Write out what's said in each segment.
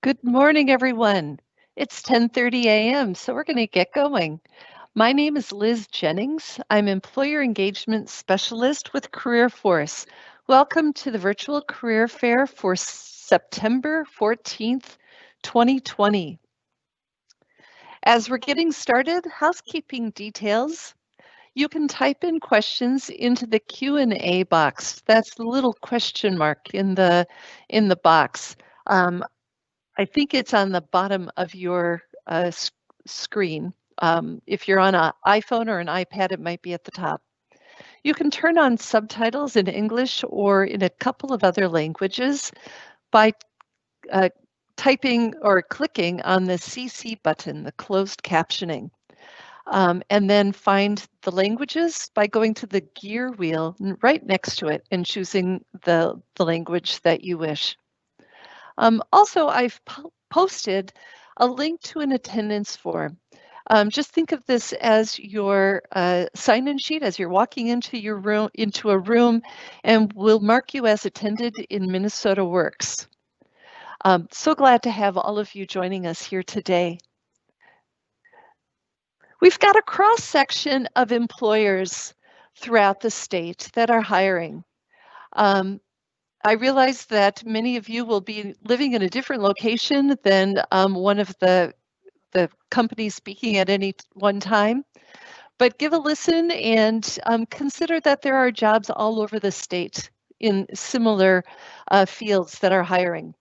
Good morning, everyone. It's 10:30 a.m., so we're going to get going. My name is Liz Jennings. I'm Employer Engagement Specialist with Career Force. Welcome to the Virtual Career Fair for September 14th, 2020. As we're getting started, housekeeping details. You can type in questions into the Q&A box. That's the little question mark in the box. I think it's on the bottom of your screen. If you're on an iPhone or an iPad, it might be at the top. You can turn on subtitles in English or in a couple of other languages by typing or clicking on the CC button, the closed captioning. And then find the languages by going to the gear wheel right next to it and choosing the language that you wish. Also, I've posted a link to an attendance form. Just think of this as your sign-in sheet as you're walking into a room, and we'll mark you as attended in Minnesota Works. So glad to have all of you joining us here today. We've got a cross-section of employers throughout the state that are hiring. I realize that many of you will be living in a different location than one of the companies speaking at any one time, but give a listen and consider that there are jobs all over the state in similar fields that are hiring.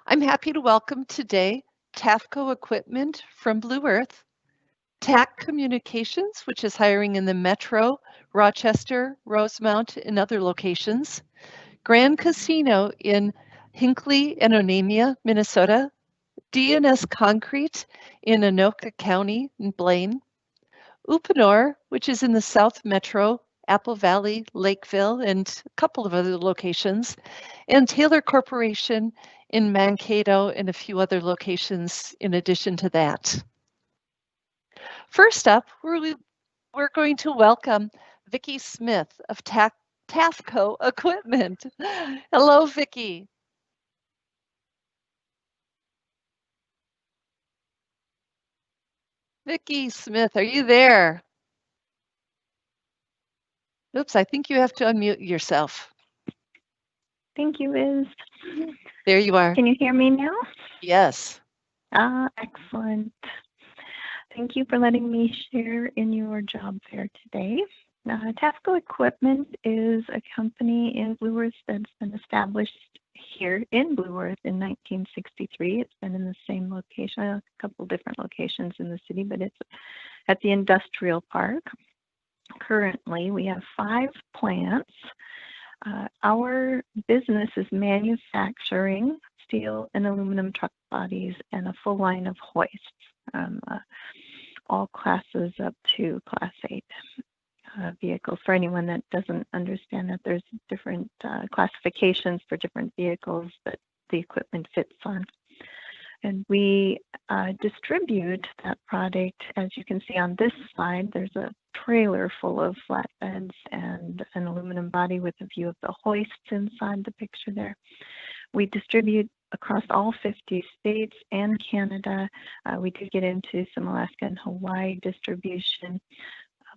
I'm happy to welcome today TAFCO Equipment from Blue Earth, TAC Communications, which is hiring in the Metro, Rochester, Rosemount, and other locations, Grand Casino in Hinckley and Onamia, Minnesota, D&S Concrete in Anoka County in Blaine, Uponor, which is in the South Metro, Apple Valley, Lakeville, and a couple of other locations, and Taylor Corporation in Mankato and a few other locations in addition to that. First up, we're going to welcome Vicki Smith of TAFCO Equipment. Hello, Vicki. Vicki Smith, are you there? Oops, I think you have to unmute yourself. Thank you, Liz. There you are. Can you hear me now? Yes. Excellent. Thank you for letting me share in your job fair today. TAFCO Equipment is a company in Blue Earth that's been established here in Blue Earth in 1963. It's been in the same location, a couple different locations in the city, but it's at the industrial park. Currently, we have 5 plants. Our business is manufacturing steel and aluminum truck bodies and a full line of hoists, all classes up to Class 8 vehicles. For anyone that doesn't understand that there's different classifications for different vehicles that the equipment fits on. And we distribute that product. As you can see on this slide, there's a trailer full of flatbeds and an aluminum body with a view of the hoists inside the picture there. We distribute across all 50 states and Canada. We do get into some Alaska and Hawaii distribution,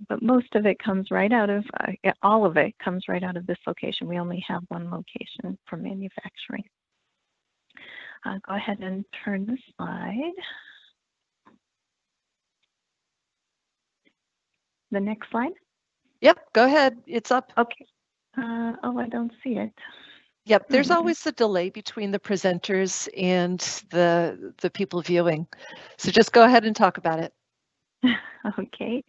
but most of it comes right out of, all of it comes right out of this location. We only have one location for manufacturing. Go ahead and turn the slide. The next slide? Yep, go ahead. It's up. Okay. Oh, I don't see it. Yep, there's always a delay between the presenters and the people viewing. So just go ahead and talk about it. Okay.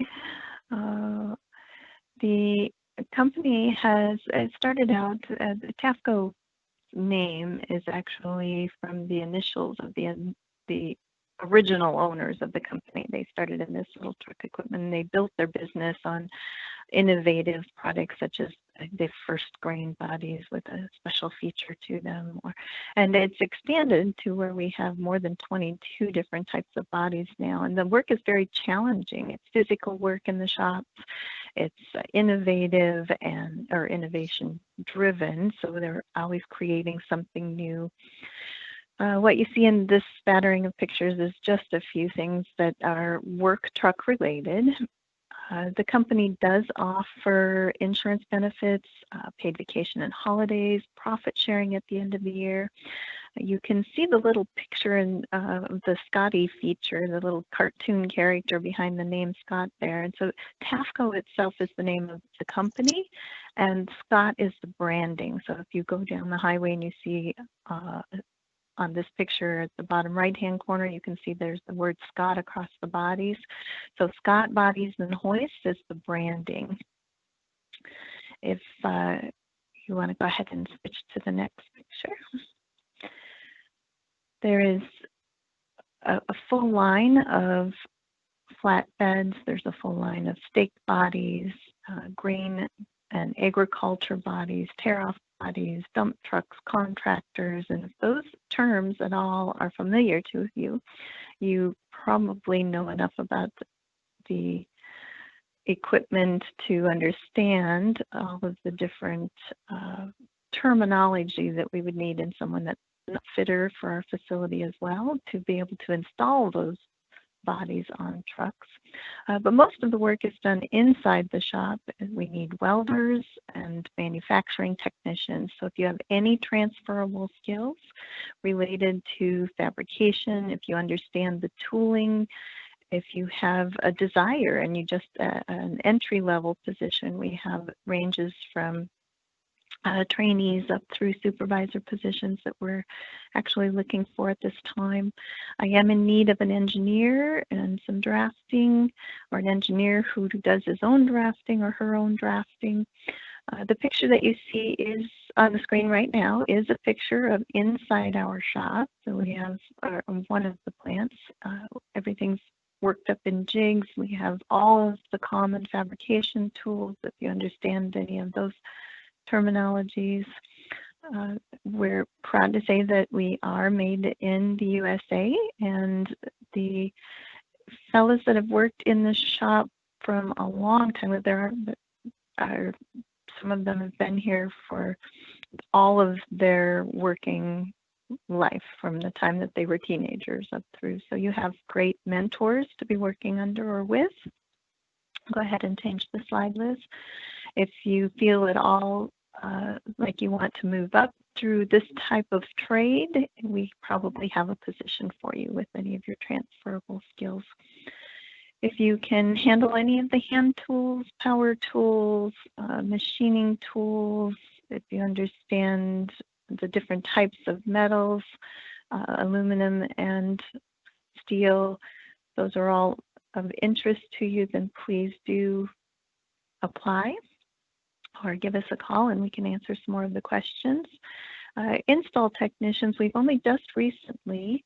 The company has started out, the TAFCO name is actually from the initials of the original owners of the company. They started in this little truck equipment and they built their business on innovative products such as the first grain bodies with a special feature to them, and it's expanded to where we have more than 22 different types of bodies now. And the work is very challenging. It's physical work in the shops. It's innovative or innovation driven, so they're always creating something new. What you see in this spattering of pictures is just a few things that are work truck related. The company does offer insurance benefits, paid vacation and holidays, profit sharing at the end of the year. You can see the little picture in the Scotty feature, the little cartoon character behind the name Scott there. And so TAFCO itself is the name of the company, and Scott is the branding. So if you go down the highway and you see on this picture at the bottom right-hand corner, you can see there's the word Scott across the bodies. So Scott Bodies and Hoists is the branding. If you want to go ahead and switch to the next picture. There is a full line of flatbeds. There's a full line of stake bodies, grain and agriculture bodies, tear-off bodies, dump trucks, contractors, and if those terms at all are familiar to you, you probably know enough about the equipment to understand all of the different terminology that we would need in someone that's a fitter for our facility as well to be able to install those bodies on trucks. But most of the work is done inside the shop. We need welders and manufacturing technicians. So if you have any transferable skills related to fabrication, if you understand the tooling, if you have a desire and you just an entry-level position, we have ranges from trainees up through supervisor positions that we're actually looking for at this time. I am in need of an engineer and some drafting, or an engineer who does his own drafting or her own drafting. The picture that you see is on the screen right now is a picture of inside our shop. So we have one of the plants. Everything's worked up in jigs. We have all of the common fabrication tools, if you understand any of those terminologies. We're proud to say that we are made in the USA, and the fellows that have worked in the shop from a long time, there are some of them have been here for all of their working life from the time that they were teenagers up through. So you have great mentors to be working under or with. Go ahead and change the slide, Liz. If you feel at all like you want to move up through this type of trade, we probably have a position for you with any of your transferable skills. If you can handle any of the hand tools, power tools, machining tools, if you understand the different types of metals, aluminum and steel, those are all of interest to you, then please do apply or give us a call and we can answer some more of the questions. Install technicians, we've only just recently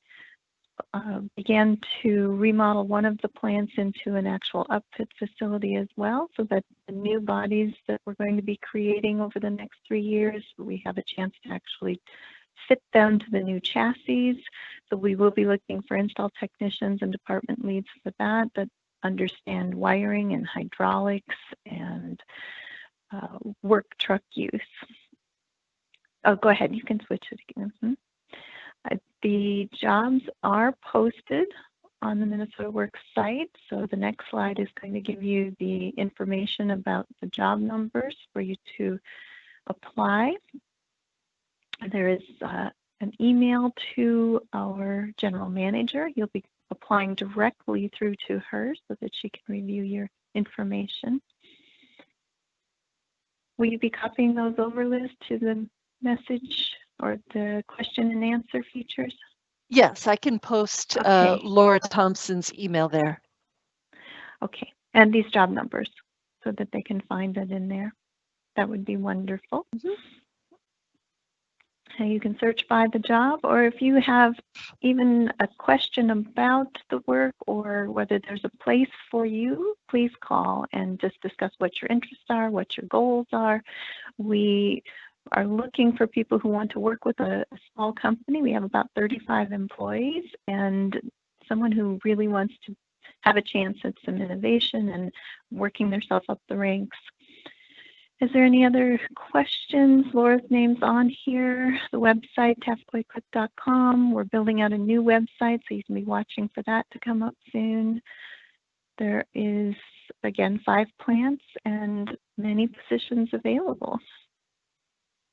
began to remodel one of the plants into an actual upfit facility as well, so that the new bodies that we're going to be creating over the next 3 years, we have a chance to actually fit them to the new chassis. So we will be looking for install technicians and department leads for that understand wiring and hydraulics and work truck use. Oh, go ahead, you can switch it again. The jobs are posted on the Minnesota Works site. So the next slide is going to give you the information about the job numbers for you to apply. There is an email to our general manager. You'll be applying directly through to her so that she can review your information. Will you be copying those over, Liz, to the message or the question and answer features? Yes, I can post Laura Thompson's email there. Okay, and these job numbers so that they can find it in there. That would be wonderful. And you can search by the job, or if you have even a question about the work or whether there's a place for you, please call and just discuss what your interests are, what your goals are. We are looking for people who want to work with a small company. We have about 35 employees, and someone who really wants to have a chance at some innovation and working themselves up the ranks. Is there any other questions? Laura's name's on here. The website, TAFCOequip.com. We're building out a new website, so you can be watching for that to come up soon. There is, again, 5 plants and many positions available.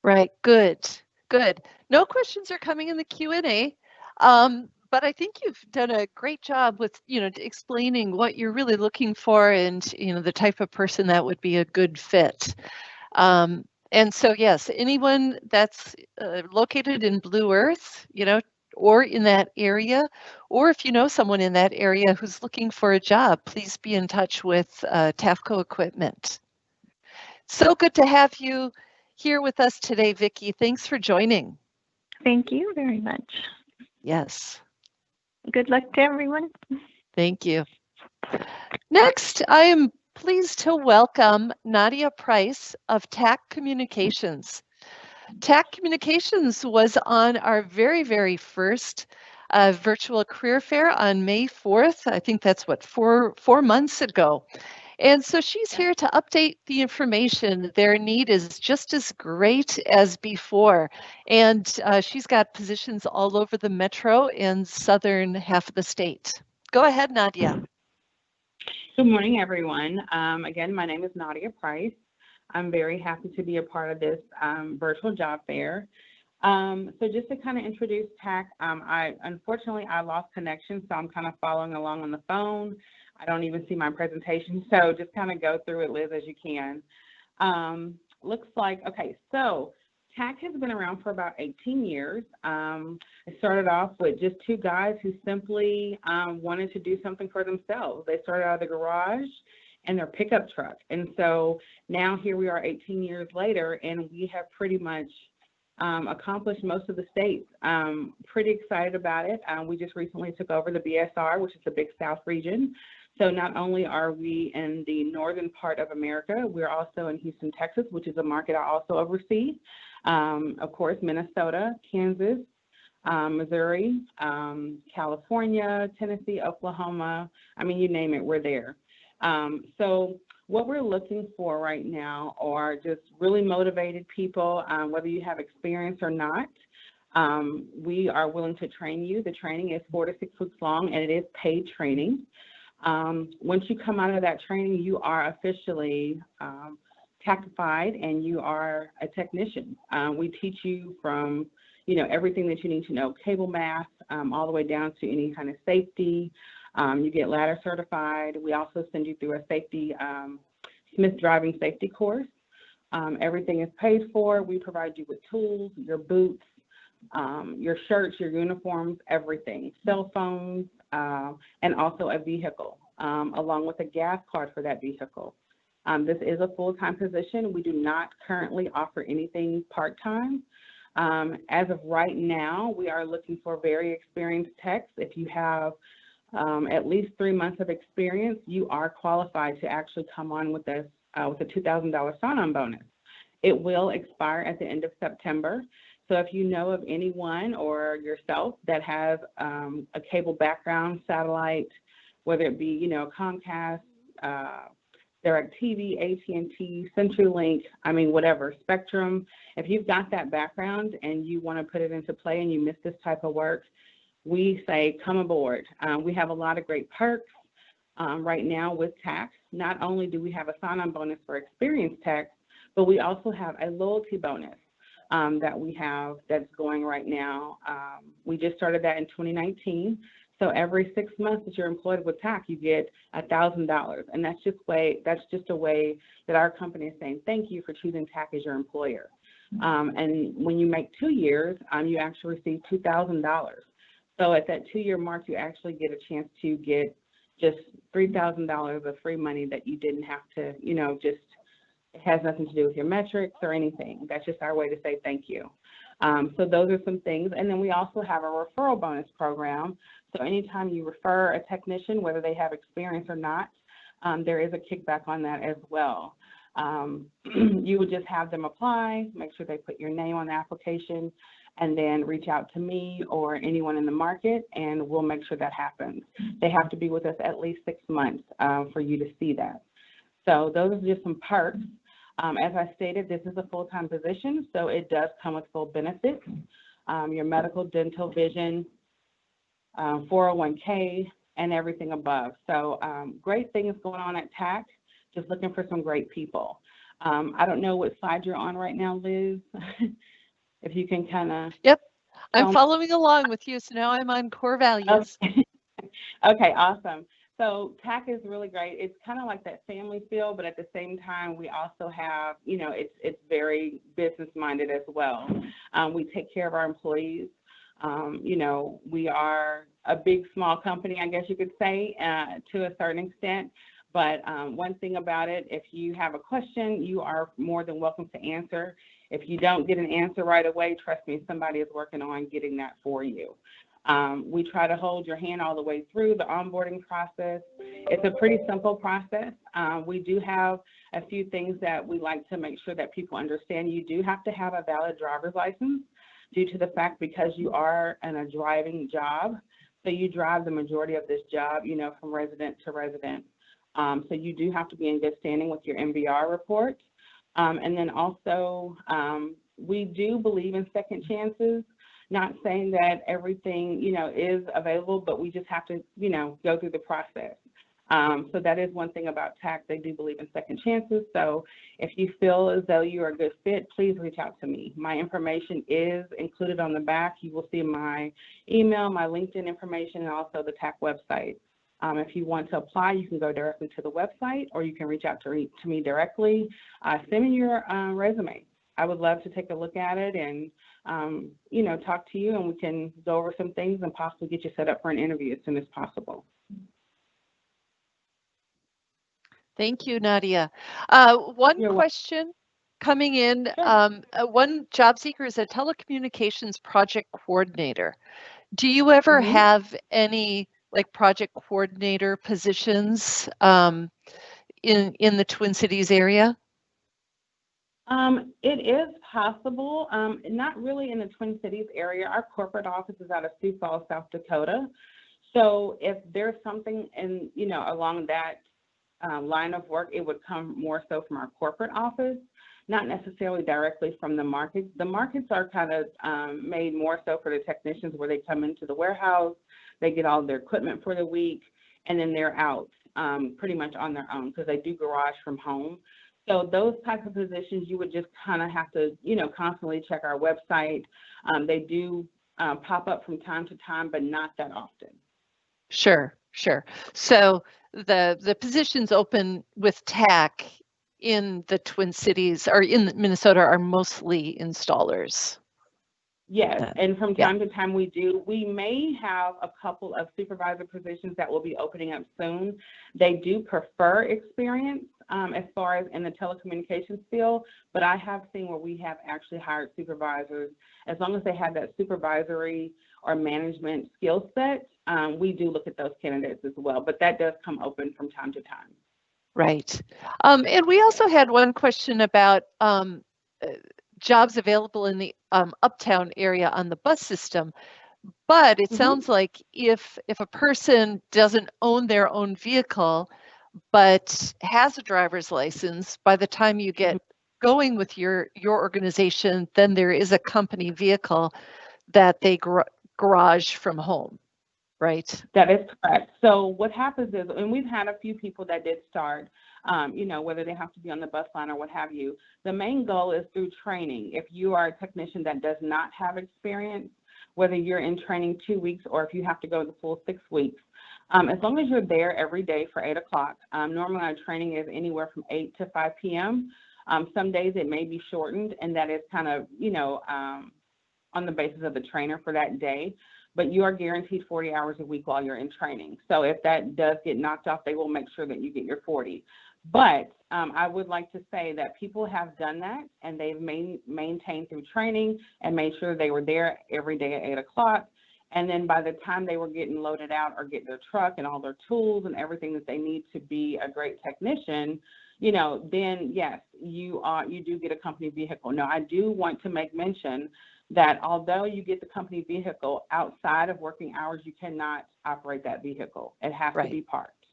Right, good, good. No questions are coming in the Q&A, but I think you've done a great job with, explaining what you're really looking for and, the type of person that would be a good fit. And so, yes, anyone that's located in Blue Earth, or in that area, or if you know someone in that area who's looking for a job, please be in touch with TAFCO Equipment. So good to have you here with us today, Vicki. Thanks for joining. Thank you very much. Yes. Good luck to everyone. Thank you. Next, I am pleased to welcome Nadia Price of TAC Communications. TAC Communications was on our very, very first virtual career fair on May 4th. I think that's what, four months ago. And so she's here to update the information. Their need is just as great as before. And she's got positions all over the metro and southern half of the state. Go ahead, Nadia. Good morning, everyone. Again, my name is Nadia Price. I'm very happy to be a part of this virtual job fair. So just to kind of introduce TAC, unfortunately, I lost connection, so I'm kind of following along on the phone. I don't even see my presentation, so just kind of go through it, Liz, as you can. Looks like, okay, so TAC has been around for about 18 years. It started off with just 2 guys who simply wanted to do something for themselves. They started out of the garage and their pickup truck. And so now here we are 18 years later, and we have pretty much accomplished most of the states. Pretty excited about it. We just recently took over the BSR, which is the Big South region. So not only are we in the northern part of America, we're also in Houston, Texas, which is a market I also oversee. Of course, Minnesota, Kansas, Missouri, California, Tennessee, Oklahoma. I mean, you name it, we're there. So what we're looking for right now are just really motivated people, whether you have experience or not. We are willing to train you. The training is 4 to 6 weeks long, and it is paid training. Once you come out of that training, you are officially TACified and you are a technician. We teach you from, everything that you need to know, cable math, all the way down to any kind of safety. You get ladder certified. We also send you through a safety, Smith driving safety course. Everything is paid for. We provide you with tools, your boots, your shirts, your uniforms, everything, cell phones, and also a vehicle, along with a gas card for that vehicle. This is a full-time position. We do not currently offer anything part-time. As of right now, we are looking for very experienced techs. If you have at least 3 months of experience, you are qualified to actually come on with us with a $2,000 sign-on bonus. It will expire at the end of September. So if you know of anyone or yourself that has a cable background, satellite, whether it be, Comcast, DirecTV, AT&T, CenturyLink, I mean, whatever, Spectrum, if you've got that background and you want to put it into play and you miss this type of work, we say come aboard. We have a lot of great perks right now with TAC. Not only do we have a sign-on bonus for experienced techs, but we also have a loyalty bonus that we have that's going right now. We just started that in 2019. So every 6 months that you're employed with TAC, you get $1,000. And that's just a way that our company is saying thank you for choosing TAC as your employer. And when you make 2 years, you actually receive $2,000. So at that 2-year mark, you actually get a chance to get just $3,000 of free money that you didn't have to, just, it has nothing to do with your metrics or anything. That's just our way to say thank you. So those are some things. And then we also have a referral bonus program. So anytime you refer a technician, whether they have experience or not, there is a kickback on that as well. You would just have them apply, make sure they put your name on the application, and then reach out to me or anyone in the market, and we'll make sure that happens. They have to be with us at least 6 months for you to see that. So those are just some perks. As I stated, this is a full-time position, so it does come with full benefits, your medical, dental, vision, 401k, and everything above. So great things going on at TAC, just looking for some great people. I don't know what slide you're on right now, Liz, if you can kind of. Yep, I'm following along with you, so now I'm on core values. Okay, okay, awesome. So TAC is really great. It's kind of like that family feel, but at the same time, we also have, you know, it's very business-minded as well. We take care of our employees. You know, we are a big, small company, I guess you could say, to a certain extent. But one thing about it, if you have a question, you are more than welcome to answer. If you don't get an answer right away, trust me, somebody is working on getting that for you. We try to hold your hand all the way through the onboarding process. It's a pretty simple process. We do have a few things that we like to make sure that people understand. You do have to have a valid driver's license due to the fact because you are in a driving job. So you drive the majority of this job, you know, from resident to resident. So you do have to be in good standing with your MVR report. And then also, we do believe in second chances. Not saying that everything, you know, is available, but we just have to, you know, go through the process. So that is one thing about TAC. They do believe in second chances. So if you feel as though you are a good fit, please reach out to me. My information is included on the back. You will see my email, my LinkedIn information, and also the TAC website. If you want to apply, you can go directly to the website, or you can reach out to me directly. Send me your resume. I would love to take a look at it and, you know, talk to you, and we can go over some things and possibly get you set up for an interview as soon as possible. Thank you, Nadia. One question coming in, Sure. one job seeker is a telecommunications project coordinator. Do you ever have any like project coordinator positions in the Twin Cities area? It is possible, not really in the Twin Cities area. Our corporate office is out of Sioux Falls, South Dakota. So if there's something in, you know, along that line of work, it would come more so from our corporate office, not necessarily directly from the markets. The markets are kind of made more so for the technicians, where they come into the warehouse, they get all their equipment for the week, and then they're out pretty much on their own because they do garage from home. So those types of positions, you would just kind of have to, you know, constantly check our website. They do pop up from time to time, but not that often. Sure, sure. So the positions open with TAC in the Twin Cities or in Minnesota are mostly installers. Yes, and from time to time we may have a couple of supervisor positions that will be opening up soon. They do prefer experience as far as in the telecommunications field, but I have seen where we have actually hired supervisors. As long as they have that supervisory or management skill set, we do look at those candidates as well, but that does come open from time to time. Right. And we also had one question about jobs available in the uptown area on the bus system. But it sounds like if a person doesn't own their own vehicle, but has a driver's license, by the time you get going with your organization, then there is a company vehicle that they garage from home, right? That is correct. So what happens is, and we've had a few people that did start, you know, whether they have to be on the bus line or what have you. The main goal is through training. If you are a technician that does not have experience, whether you're in training 2 weeks or if you have to go the full 6 weeks, as long as you're there every day for 8 o'clock, normally our training is anywhere from 8 to 5 p.m. Some days it may be shortened, and that is kind of, you know, on the basis of the trainer for that day. But you are guaranteed 40 hours a week while you're in training. So if that does get knocked off, they will make sure that you get your 40. But I would like to say that people have done that, and they've maintained through training and made sure they were there every day at 8 o'clock. And then by the time they were getting loaded out or get their truck and all their tools and everything that they need to be a great technician, you know, then yes, you do get a company vehicle. Now, I do want to make mention that although you get the company vehicle outside of working hours, you cannot operate that vehicle. It has to be parked.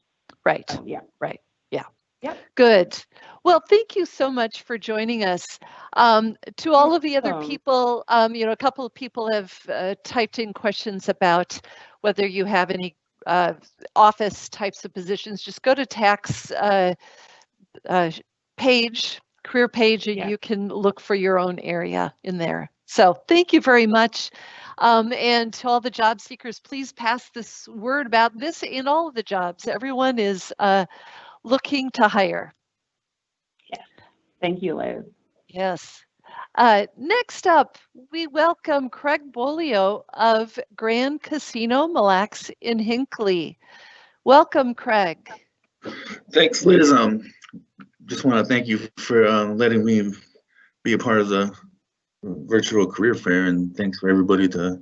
Right. So, yeah. Right. Yeah. Yep. Good. Well, thank you so much for joining us. To all of the other people, a couple of people have typed in questions about whether you have any office types of positions. Just go to TAC's page, career page, and you can look for your own area in there. So thank you very much. And to all the job seekers, please pass this word about this and all of the jobs. Everyone is looking to hire. Yes. Thank you, Liz. Yes. Next up, we welcome Craig Bolio of Grand Casino Mille Lacs in Hinckley. Welcome, Craig. Thanks, Liz. Just want to thank you for letting me be a part of the virtual career fair, and thanks for everybody that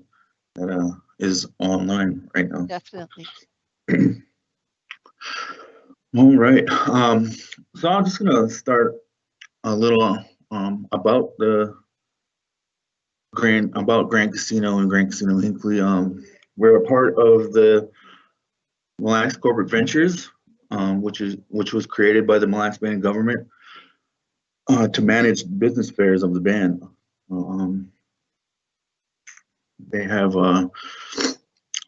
is online right now. Definitely. All right. So I'm just gonna start a little about Grand Casino and Grand Casino Hinckley. We're a part of the Mille Lacs Corporate Ventures, which was created by the Mille Lacs Band government to manage business affairs of the band. They have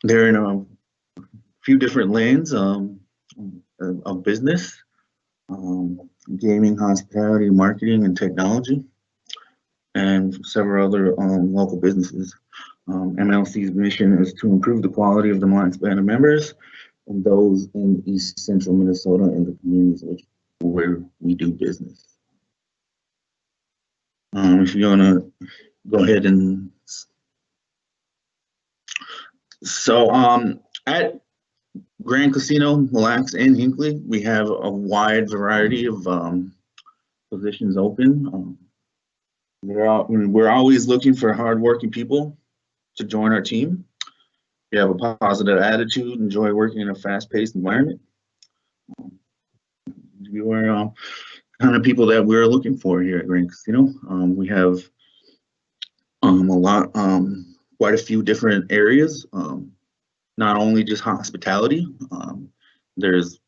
they're in a few different lanes of business, gaming, hospitality, marketing, and technology, and several other local businesses. MLC's mission is to improve the quality of the Mille Lacs Band members and those in East Central Minnesota and the communities where we do business. If you want to go ahead and at Grand Casino, Mille Lacs, and Hinckley, we have a wide variety of positions open. We're always looking for hardworking people to join our team. We have a positive attitude, enjoy working in a fast-paced environment. You are kind of people that we're looking for here at Grand Casino. We have quite a few different areas. Not only just hospitality, there's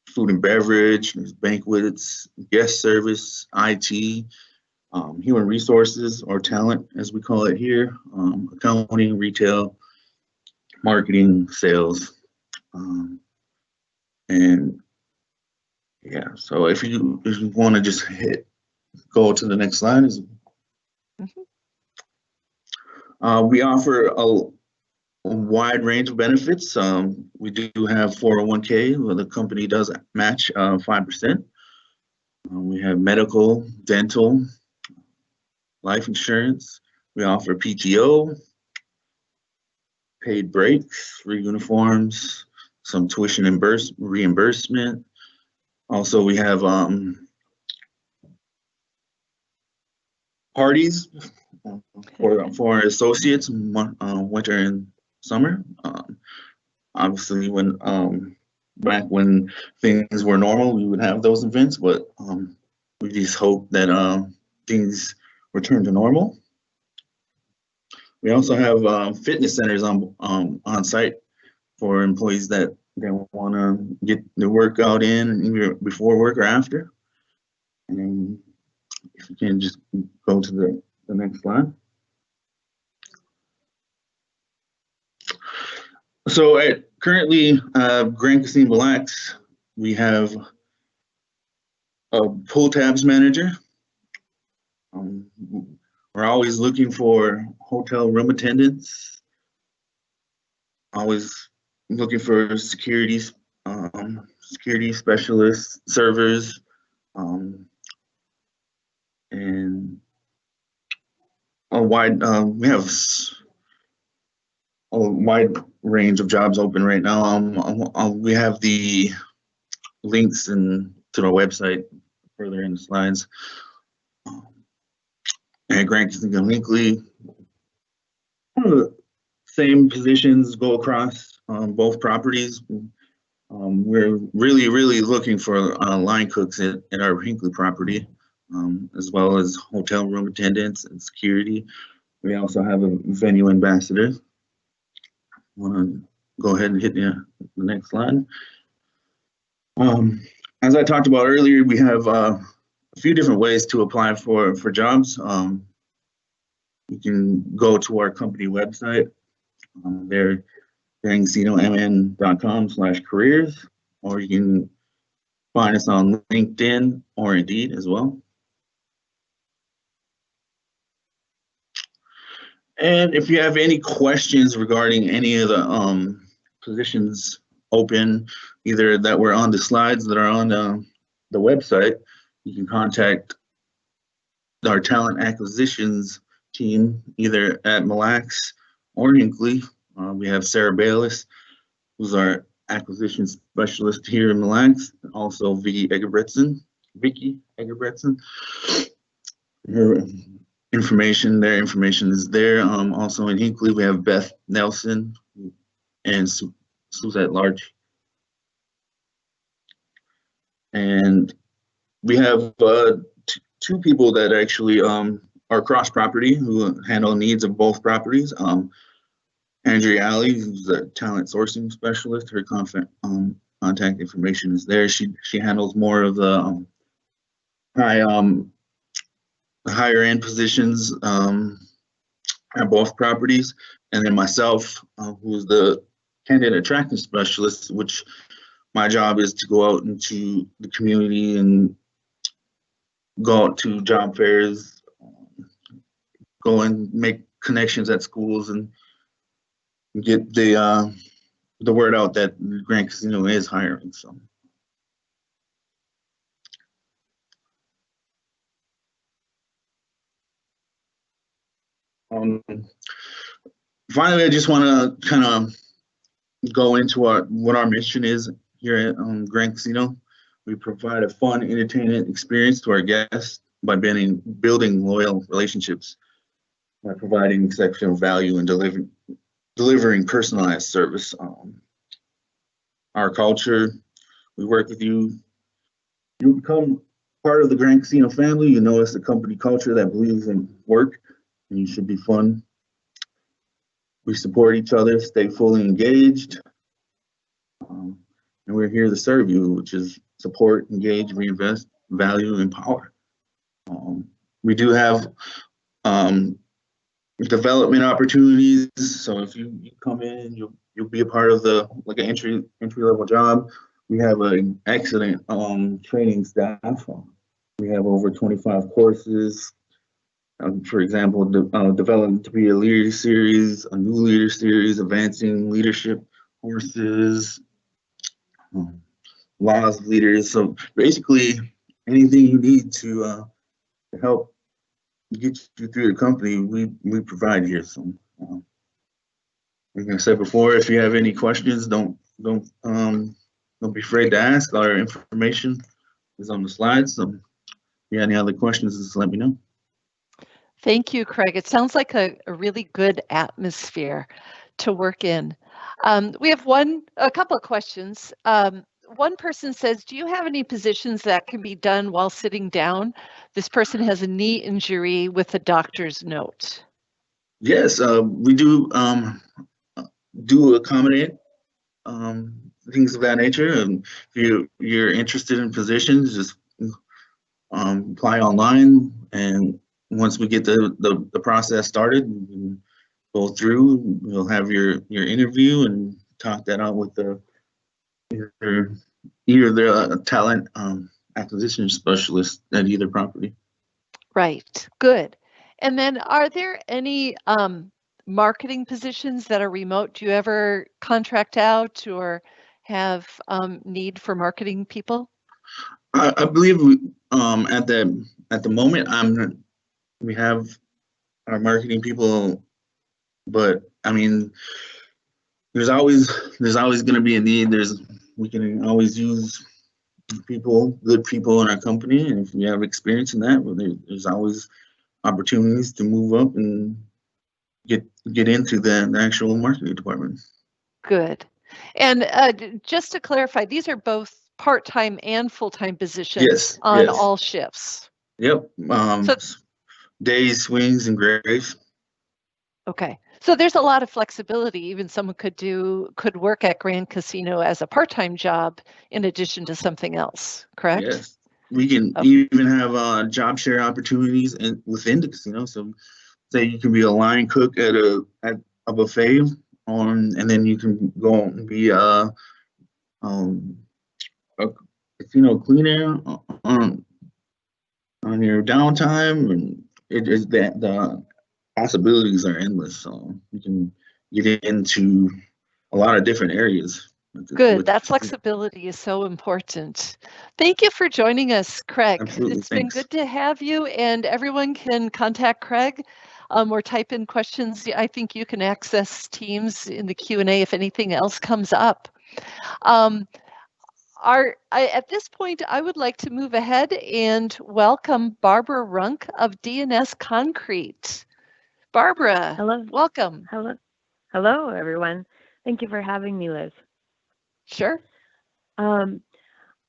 food and beverage, there's banquets, guest service, IT, human resources or talent, as we call it here, accounting, retail, marketing, sales, and yeah. So if you want to just go to the next slide. We offer a wide range of benefits. We do have 401k, where the company does match 5%. We have medical, dental, life insurance. We offer PTO, paid breaks, free uniforms, some tuition reimbursement. Also, we have parties for associates, winter and summer. Obviously, back when things were normal, we would have those events, but we just hope that things return to normal. We also have fitness centers on site for employees that want to get their workout in either before work or after. And if you can just go to the next slide. So currently, Grand Casino Mille Lacs, we have a pull tabs manager. We're always looking for hotel room attendants. Always looking for security specialists, servers, and we have a wide range of jobs open right now. We have the links to our website further in the slides. At Grand Casino Hinckley, same positions go across both properties. We're really looking for line cooks at our Hinckley property, as well as hotel room attendants and security. We also have a venue ambassador. Want to go ahead and hit the next slide. as I talked about earlier, we have a few different ways to apply for jobs. You can go to our company website. There, GrandCasinoMN.com/careers, or you can find us on LinkedIn or Indeed as well. And if you have any questions regarding any of the positions open, either that were on the slides that are on the website, you can contact our talent acquisitions team either at Mille Lacs or Hinckley. We have Sarah Bayless, who's our acquisition specialist here in Mille Lacs, also Vicky Egerbretson. Her their information is there. Also in Hinckley, we have Beth Nelson and Suzette Large. And we have two people that actually are cross-property who handle needs of both properties. Andrea Alley, who's a talent sourcing specialist, her contact information is there. She handles more of the higher end positions at both properties, and then myself, who's the candidate attraction specialist, which my job is to go out into the community and go out to job fairs, go and make connections at schools, and get the word out that Grand Casino is hiring. So. Finally, I just want to kind of go into what our mission is here at Grand Casino. We provide a fun, entertaining experience to our guests by building loyal relationships, by providing exceptional value and delivering personalized service. Our culture, we work with you. You become part of the Grand Casino family. You know it's a company culture that believes in work, and you should be fun. We support each other, stay fully engaged, and we're here to serve you, which is support, engage, reinvest, value, empower. We do have development opportunities. So if you come in, you'll be a part of an entry level job. We have an excellent training staff. We have over 25 courses. For example, developing to be a leader series, a new leader series, advancing leadership courses, laws of leaders. So basically, anything you need to help get you through the company, we provide here. So, like I said before, if you have any questions, don't be afraid to ask. Our information is on the slides. So, if you have any other questions, just let me know. Thank you, Craig. It sounds like a really good atmosphere to work in. We have a couple of questions. One person says, do you have any positions that can be done while sitting down? This person has a knee injury with a doctor's note. Yes, we do accommodate things of that nature. And if you're interested in positions, just apply online, and once we get the process started, we can go through. We'll have your interview and talk that out with either the talent acquisition specialist at either property. Right. Good. And then, are there any marketing positions that are remote? Do you ever contract out or have need for marketing people? I believe at the moment we have our marketing people, but I mean, there's always going to be a need. We can always use good people in our company, and if we have experience in that, well, there's always opportunities to move up and get into the actual marketing department. Good. And just to clarify, these are both part-time and full-time positions on all shifts. Yep. Days, swings, and grays. Okay. So there's a lot of flexibility. Even someone could work at Grand Casino as a part-time job in addition to something else, correct? Yes. We can Oh. even have job share opportunities within the casino. So say you can be a line cook at a buffet and then you can go and be um, a casino cleaner on your downtime, and it is that the possibilities are endless. So you can get into a lot of different areas. Good. That flexibility is so important. Thank you for joining us, Craig. Absolutely. It's been good to have you, and everyone can contact Craig or type in questions. I think you can access Teams in the Q&A if anything else comes up. At this point, I would like to move ahead and welcome Barbara Runk of D&S Concrete. Barbara, hello. Welcome. Hello, everyone. Thank you for having me, Liz. Sure. I'm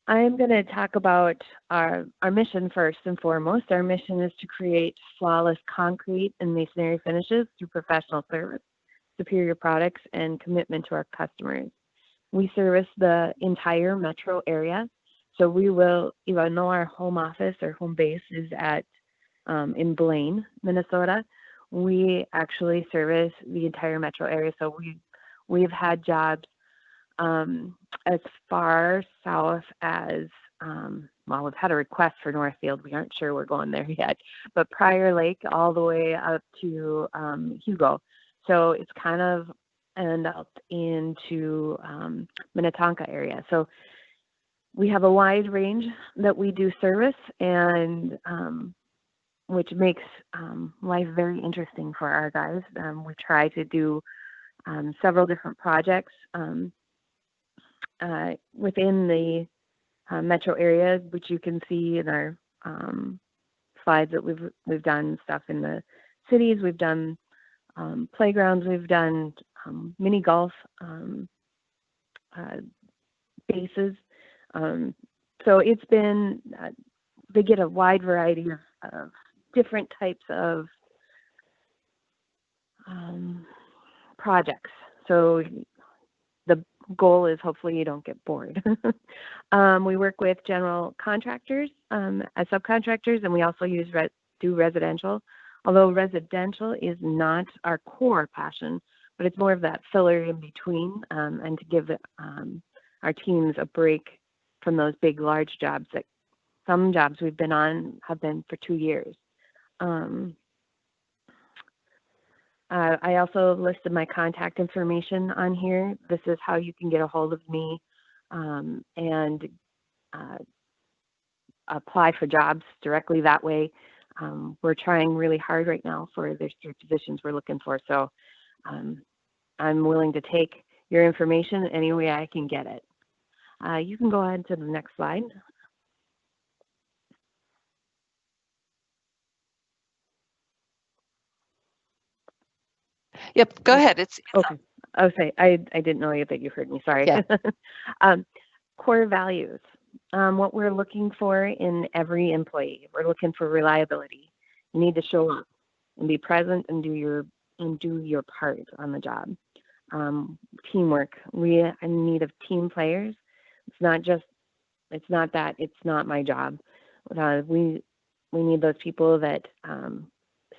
going to talk about our mission first and foremost. Our mission is to create flawless concrete and masonry finishes through professional service, superior products, and commitment to our customers. We service the entire metro area, so we will, even though our home office or home base is in Blaine, Minnesota, we actually service the entire metro area. So we've had jobs as far south as, we've had a request for Northfield. We aren't sure we're going there yet, but Prior Lake all the way up to Hugo. So it's kind of and up into Minnetonka area. So we have a wide range that we do service, and which makes life very interesting for our guys. We try to do several different projects within the metro area, which you can see in our slides that we've done stuff in the cities. We've done playgrounds. We've done mini golf bases. So it's been they get a wide variety of different types of projects. So the goal is hopefully you don't get bored. We work with general contractors as subcontractors, and we also do residential. Although residential is not our core passion, but it's more of that filler in between, and to give our teams a break from those big, large jobs that some jobs we've been on have been for 2 years. I also listed my contact information on here. This is how you can get a hold of me and apply for jobs directly that way. We're trying really hard right now for there's 3 positions we're looking for. So I'm willing to take your information any way I can get it. You can go ahead to the next slide. Yep, go ahead. It's okay. Okay, I didn't know that you heard me. Sorry. Yeah. Core values. What we're looking for in every employee. We're looking for reliability. You need to show up and be present and do your part on the job. Teamwork. We need of team players. It's not that it's not my job. We need those people that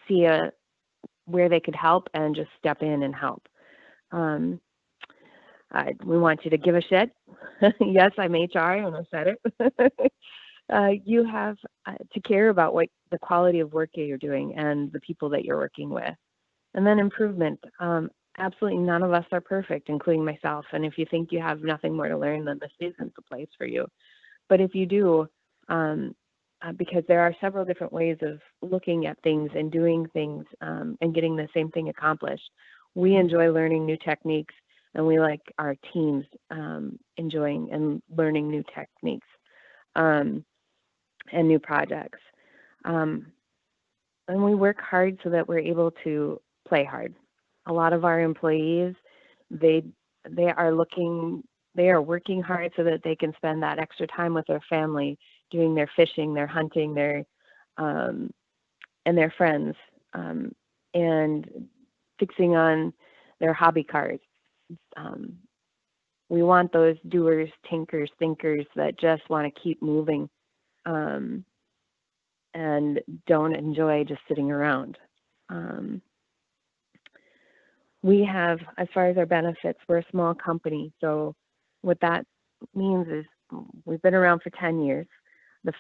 see where they could help and just step in and help. We want you to give a shit. Yes, I'm HR and I said it. You have to care about what the quality of work you're doing and the people that you're working with. And then improvement. Absolutely none of us are perfect, including myself. And if you think you have nothing more to learn, then this isn't the place for you. But if you do, because there are several different ways of looking at things and doing things and getting the same thing accomplished. We enjoy learning new techniques, and we like our teams enjoying and learning new techniques and new projects. And we work hard so that we're able to play hard. A lot of our employees, they are working hard so that they can spend that extra time with their family, doing their fishing, their hunting, their and their friends. And fixing on their hobby cars. We want those doers, tinkers, thinkers that just want to keep moving and don't enjoy just sitting around. We have, as far as our benefits, we're a small company. So what that means is we've been around for 10 years. The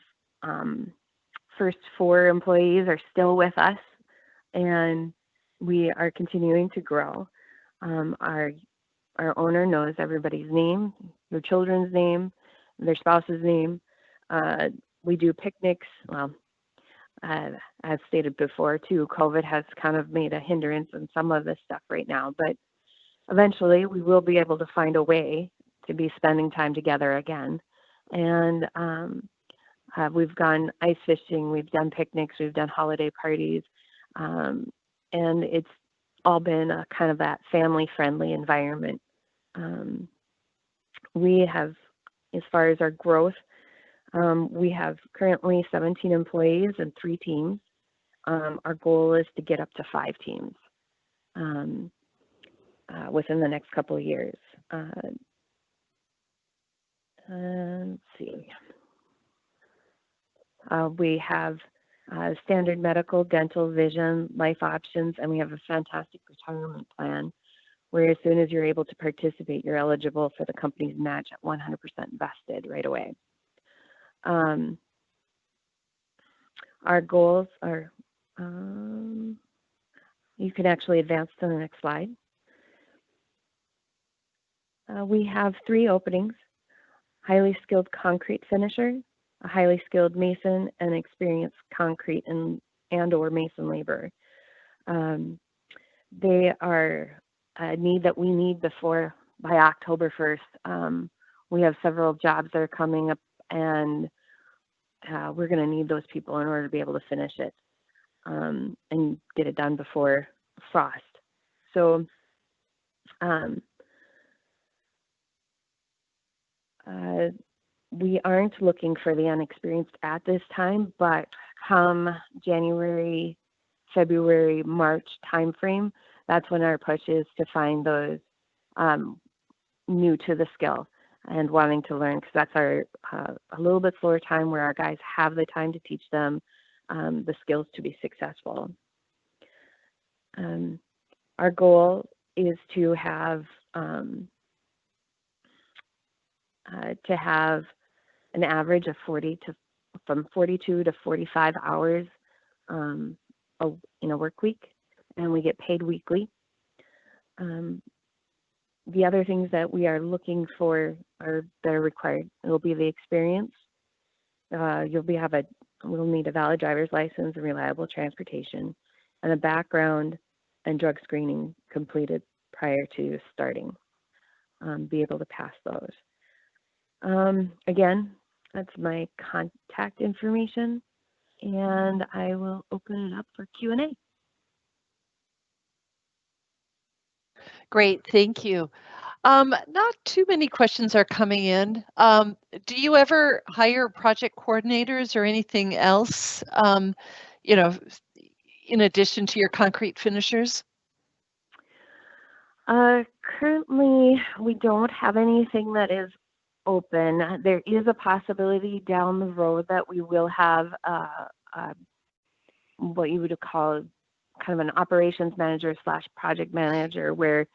first 4 employees are still with us, and we are continuing to grow. Our owner knows everybody's name, their children's name, their spouse's name. We do picnics. Well, as stated before, too, COVID has kind of made a hindrance in some of this stuff right now, but eventually we will be able to find a way to be spending time together again. And we've gone ice fishing, we've done picnics, we've done holiday parties, and it's all been a kind of that family-friendly environment. We have, as far as our growth, we have currently 17 employees and 3 teams. Our goal is to get up to 5 teams within the next couple of years. Let's see. We have standard medical, dental, vision, life options, and we have a fantastic retirement plan where as soon as you're able to participate, you're eligible for the company's match at 100% vested right away. Our goals are, you can actually advance to the next slide. We have 3 openings: highly skilled concrete finisher, a highly skilled mason, and experienced concrete and or mason laborer. They are a need that we need by October 1st. We have several jobs that are coming up, and we're going to need those people in order to be able to finish it and get it done before frost. So we aren't looking for the unexperienced at this time, but come January, February, March timeframe, that's when our push is to find those new to the skill and wanting to learn, because that's our a little bit slower time where our guys have the time to teach them the skills to be successful. Our goal is to have an average of from 42 to 45 hours in a work week, and we get paid weekly. The other things that we are looking for that are required will be the experience. We'll need a valid driver's license and reliable transportation, and a background and drug screening completed prior to starting. Be able to pass those. Again, that's my contact information, and I will open it up for Q&A. Great, thank you. Not too many questions are coming in. Do you ever hire project coordinators or anything else, in addition to your concrete finishers? Currently, we don't have anything that is open. There is a possibility down the road that we will have what you would call kind of an operations manager / project manager, where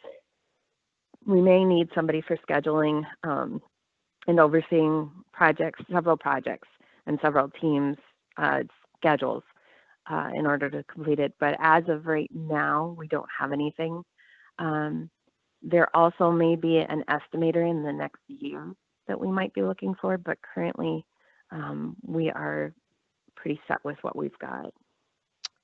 we may need somebody for scheduling and overseeing several projects and several teams' schedules in order to complete it. But as of right now, we don't have anything. There also may be an estimator in the next year that we might be looking for, but currently we are pretty set with what we've got.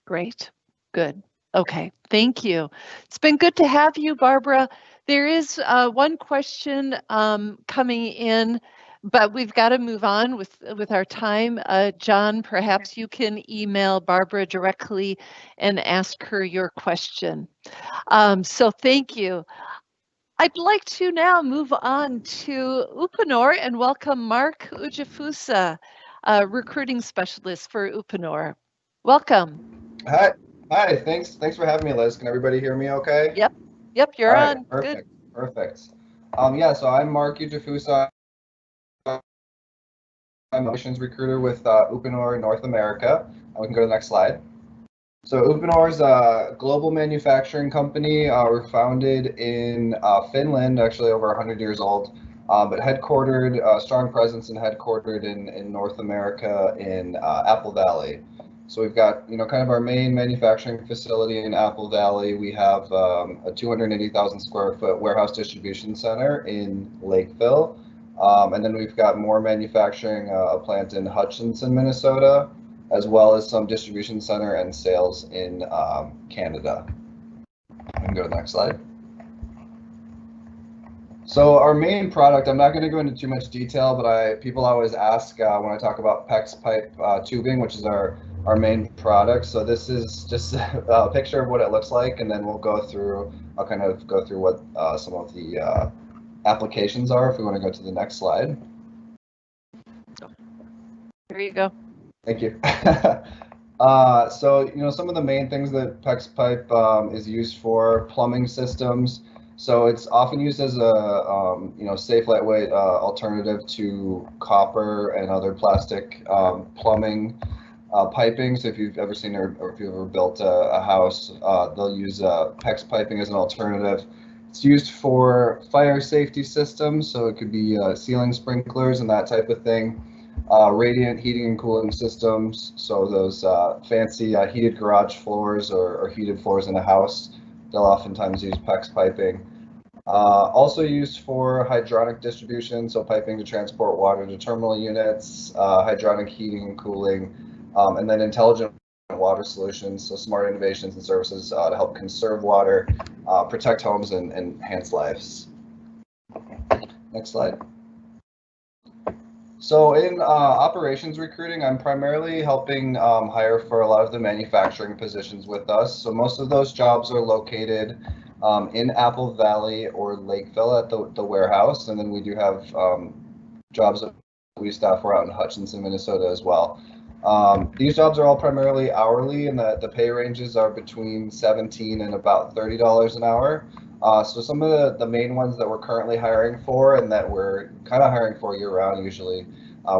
Great. Good. Okay. Thank you. It's been good to have you, Barbara. There is one question coming in, but we've got to move on with our time. John, perhaps you can email Barbara directly and ask her your question. So thank you. I'd like to now move on to Uponor and welcome Mark Ujafusa, recruiting specialist for Uponor. Welcome. Hi, Hi, thanks for having me, Liz. Can everybody hear me okay? Yep, All you're right, on. Good. perfect. Yeah, so I'm Mark Ujafusa. I'm a missions recruiter with Uponor North America. We can go to the next slide. So Uponor is a global manufacturing company. We're founded in Finland, actually over 100 years old, but headquartered, strong presence and headquartered in North America in Apple Valley. So we've got, kind of our main manufacturing facility in Apple Valley. We have a 280,000 square foot warehouse distribution center in Lakeville. And then we've got more manufacturing, a plant in Hutchinson, Minnesota, as well as some distribution center and sales in Canada. I can go to the next slide. So our main product, I'm not going to go into too much detail, but people always ask when I talk about PEX pipe tubing, which is our main product. So this is just a picture of what it looks like, and then I'll kind of go through what some of the applications are if we want to go to the next slide. Here you go. Thank you. So, some of the main things that PEX pipe is used for: plumbing systems. So it's often used as a, safe, lightweight alternative to copper and other plastic plumbing piping. So if you've ever seen or if you've ever built a house, they'll use PEX piping as an alternative. It's used for fire safety systems, so it could be ceiling sprinklers and that type of thing. Radiant heating and cooling systems, so those fancy heated garage floors or heated floors in a house, they'll oftentimes use PEX piping. Also used for hydronic distribution, so piping to transport water to terminal units, hydronic heating and cooling, and then intelligent water solutions, so smart innovations and services to help conserve water, protect homes, and enhance lives. Next slide. So in operations recruiting, I'm primarily helping hire for a lot of the manufacturing positions with us. So most of those jobs are located in Apple Valley or Lakeville at the warehouse. And then we do have jobs that we staff for out in Hutchinson, Minnesota as well. These jobs are all primarily hourly, and the pay ranges are between $17 and about $30 an hour. So some of the main ones that we're currently hiring for and that we're kind of hiring for year round usually,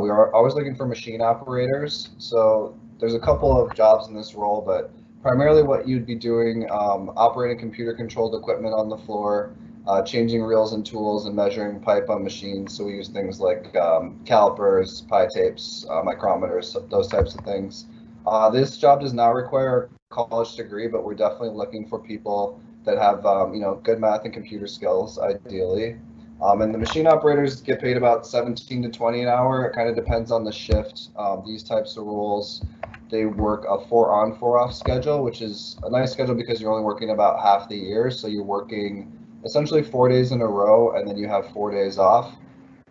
we are always looking for machine operators. So there's a couple of jobs in this role, but primarily what you'd be doing, operating computer controlled equipment on the floor, changing reels and tools and measuring pipe on machines. So we use things like calipers, pi tapes, micrometers, those types of things. This job does not require a college degree, but we're definitely looking for people that have good math and computer skills, ideally. And the machine operators get paid about 17 to 20 an hour. It kind of depends on the shift. These types of roles, they work a 4-on, 4-off schedule, which is a nice schedule because you're only working about half the year. So you're working essentially 4 days in a row, and then you have 4 days off.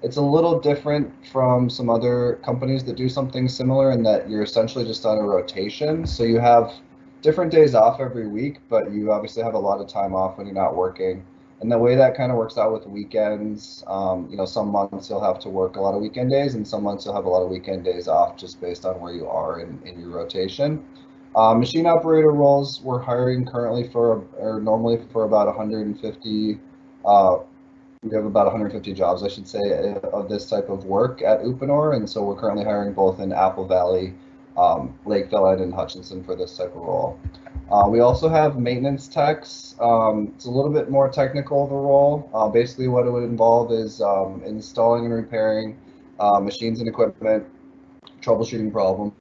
It's a little different from some other companies that do something similar in that you're essentially just on a rotation. So you have different days off every week, but you obviously have a lot of time off when you're not working. And the way that kind of works out with weekends, some months you'll have to work a lot of weekend days, and some months you'll have a lot of weekend days off just based on where you are in your rotation. Machine operator roles we're hiring currently normally for about 150. We have about 150 jobs, I should say, of this type of work at Uponor, and so we're currently hiring both in Apple Valley, Lakeville, and in Hutchinson for this type of role. We also have maintenance techs. It's a little bit more technical of a role. Basically, what it would involve is installing and repairing machines and equipment, troubleshooting problems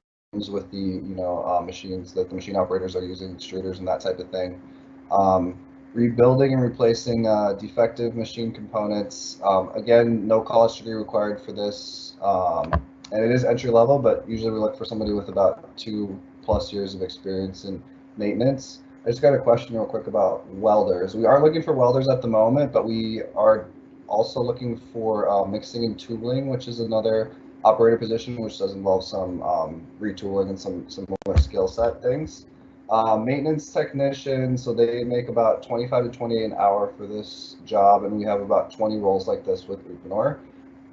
with the machines that the machine operators are using, extruders and that type of thing. Rebuilding and replacing defective machine components. Again, no college degree required for this, and it is entry level, but usually we look for somebody with about 2+ years of experience in maintenance. I just got a question real quick about welders. We are looking for welders at the moment, but we are also looking for mixing and tooling, which is another operator position, which does involve some retooling and some more skill set things. Maintenance technician, so they make about 25 to 28 an hour for this job, and we have about 20 roles like this with Uponor.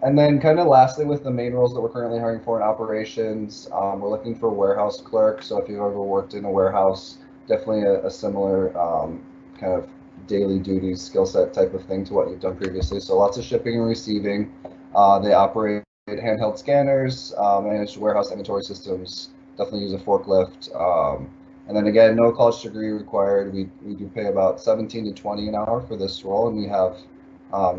And then kind of lastly, with the main roles that we're currently hiring for in operations, we're looking for warehouse clerks. So if you've ever worked in a warehouse, definitely a similar kind of daily duties skill set type of thing to what you've done previously. So lots of shipping and receiving. They operate handheld scanners, manage warehouse inventory systems, definitely use a forklift. And then again, no college degree required. We do pay about 17 to 20 an hour for this role, and we have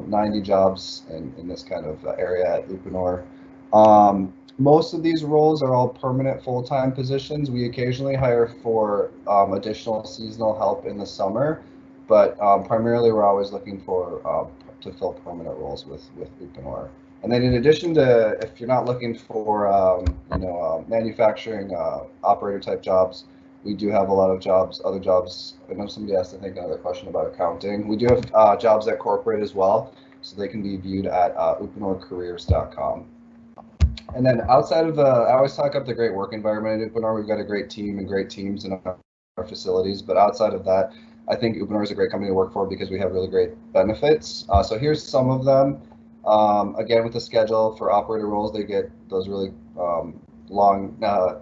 90 jobs in this kind of area at Uponor. Most of these roles are all permanent full-time positions. We occasionally hire for additional seasonal help in the summer, but primarily we're always looking for to fill permanent roles with Uponor. And then in addition to, if you're not looking for manufacturing operator type jobs, we do have a lot of jobs, other jobs. I know somebody asked, I think, another question about accounting. We do have jobs at corporate as well, so they can be viewed at uponorcareers.com. And then outside of I always talk up the great work environment at Uponor. We've got a great team and great teams in our facilities. But outside of that, I think Uponor is a great company to work for because we have really great benefits. So here's some of them. Again, with the schedule for operator roles, they get those really long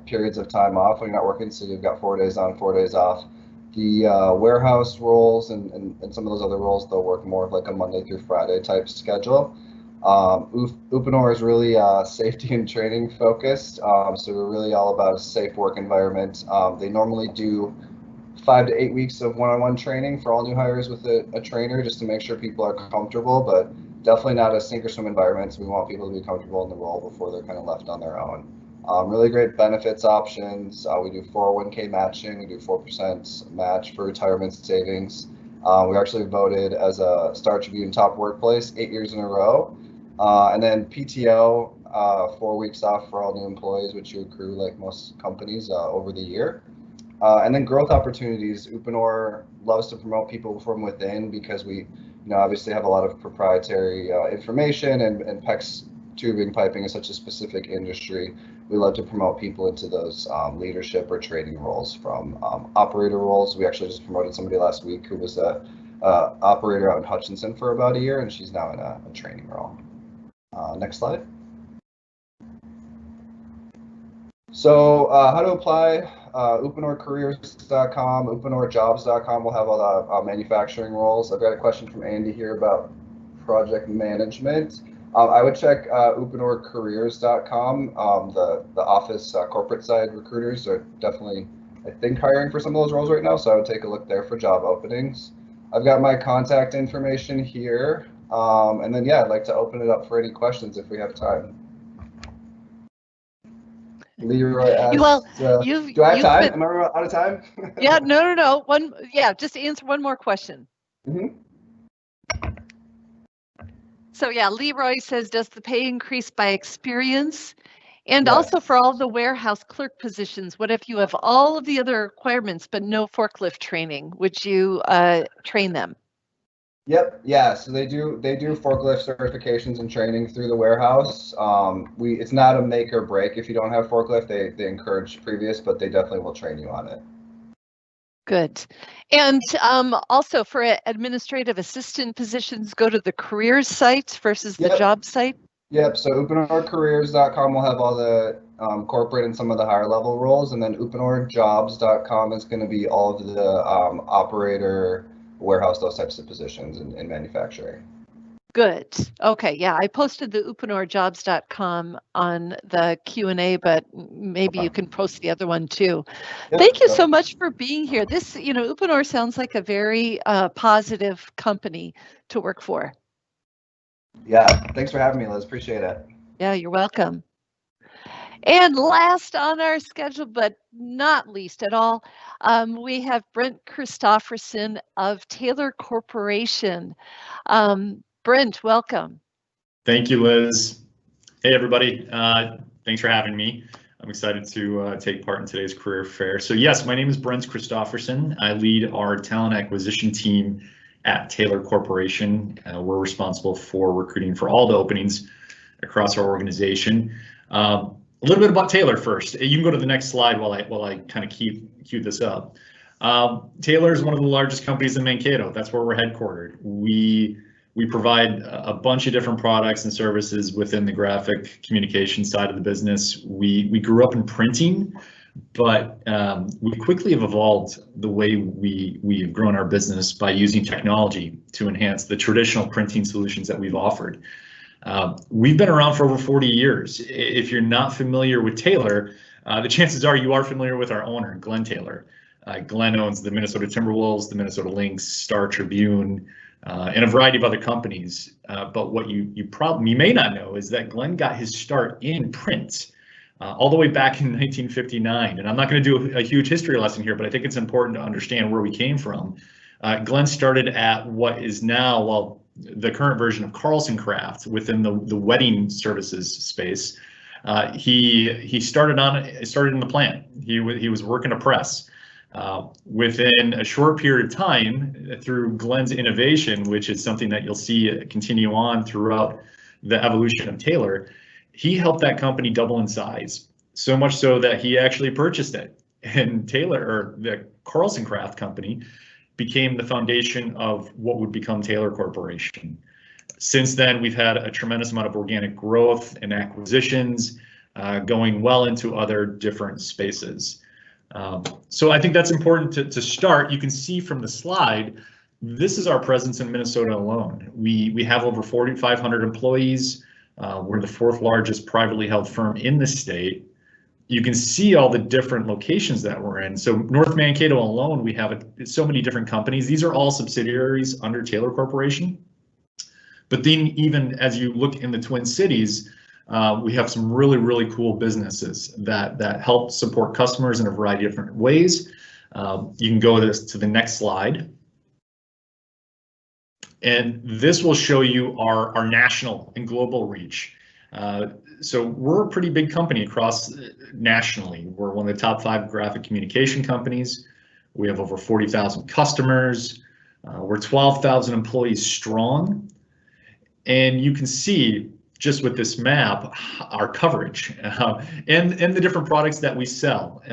periods of time off when you're not working. So you've got 4 days on, 4 days off. The warehouse roles and some of those other roles, they'll work more of like a Monday through Friday type schedule. Uponor is really safety and training focused, so we're really all about a safe work environment. They normally do 5 to 8 weeks of one-on-one training for all new hires with a trainer, just to make sure people are comfortable, but definitely not a sink or swim environment. So we want people to be comfortable in the role before they're kind of left on their own. Really great benefits options. We do 401k matching. We do 4% match for retirement savings. We actually voted as a Star Tribune top workplace 8 years in a row. And then PTO, 4 weeks off for all new employees, which you accrue like most companies over the year. And then growth opportunities. Uponor loves to promote people from within because we, obviously have a lot of proprietary information, and PEX tubing piping is such a specific industry. We love to promote people into those leadership or training roles, from operator roles. We actually just promoted somebody last week who was a operator out in Hutchinson for about a year, and she's now in a training role. Next slide. So how to apply, uponorcareers.com, uponorjobs.com will have all the manufacturing roles. I've got a question from Andy here about project management. I would check uponorcareers.com. The office corporate side recruiters are definitely, I think, hiring for some of those roles right now, so I would take a look there for job openings. I've got my contact information here. And then, yeah, I'd like to open it up for any questions if we have time. Leroy asked, Well, do I have time? Am I out of time? Yeah, no. Just answer one more question. Mm-hmm. So yeah, Leroy says, does the pay increase by experience? And Yes. Also for all the warehouse clerk positions, what if you have all of the other requirements but no forklift training? Would you train them? Yep. Yeah. So they do forklift certifications and training through the warehouse. It's not a make or break if you don't have forklift. They encourage previous, but they definitely will train you on it. Good. And also for administrative assistant positions, go to the careers site versus the job site. Yep. So uponorcareers.com will have all the corporate and some of the higher level roles, and then uponorjobs.com is going to be all of the operator, warehouse, those types of positions in manufacturing. Good. Okay. Yeah, I posted the uponorjobs.com on the Q&A, but maybe you can post the other one too. Yep. Thank you so much for being here. This, Uponor sounds like a very positive company to work for. Yeah. Thanks for having me, Liz. Appreciate it. Yeah, you're welcome. And last on our schedule, but not least at all, we have Brent Christofferson of Taylor Corporation. Brent, welcome. Thank you, Liz. Hey, everybody. Thanks for having me. I'm excited to take part in today's career fair. So yes, my name is Brent Christofferson. I lead our talent acquisition team at Taylor Corporation. We're responsible for recruiting for all the openings across our organization. A little bit about Taylor first. You can go to the next slide while I kind of cue this up. Taylor is one of the largest companies in Mankato. That's where we're headquartered. We provide a bunch of different products and services within the graphic communication side of the business. We grew up in printing. But we quickly have evolved the way we have grown our business by using technology to enhance the traditional printing solutions that we've offered. We've been around for over 40 years. If you're not familiar with Taylor, the chances are you are familiar with our owner, Glenn Taylor. Glenn owns the Minnesota Timberwolves, the Minnesota Lynx, Star Tribune, and a variety of other companies. But what you may not know is that Glenn got his start in print all the way back in 1959. And I'm not going to do a huge history lesson here, but I think it's important to understand where we came from. Glenn started at what is now, well, the current version of Carlson Craft within the wedding services space. He started in the plant. He was working a press. Within a short period of time, through Glenn's innovation, which is something that you'll see continue on throughout the evolution of Taylor, he helped that company double in size, so much so that he actually purchased it. And Taylor, or the Carlson Craft company, became the foundation of what would become Taylor Corporation. Since then, we've had a tremendous amount of organic growth and acquisitions, going well into other different spaces. So I think that's important to start. You can see from the slide, this is our presence in Minnesota alone. We have over 4,500 employees. We're the fourth largest privately held firm in the state. You can see all the different locations that we're in. So North Mankato alone, we have so many different companies. These are all subsidiaries under Taylor Corporation. But then even as you look in the Twin Cities, we have some really, really cool businesses that help support customers in a variety of different ways. You can go to the next slide. And this will show you our national and global reach. So we're a pretty big company across nationally. We're one of the top 5 graphic communication companies. We have over 40,000 customers. We're 12,000 employees strong. And you can see just with this map, our coverage and the different products that we sell.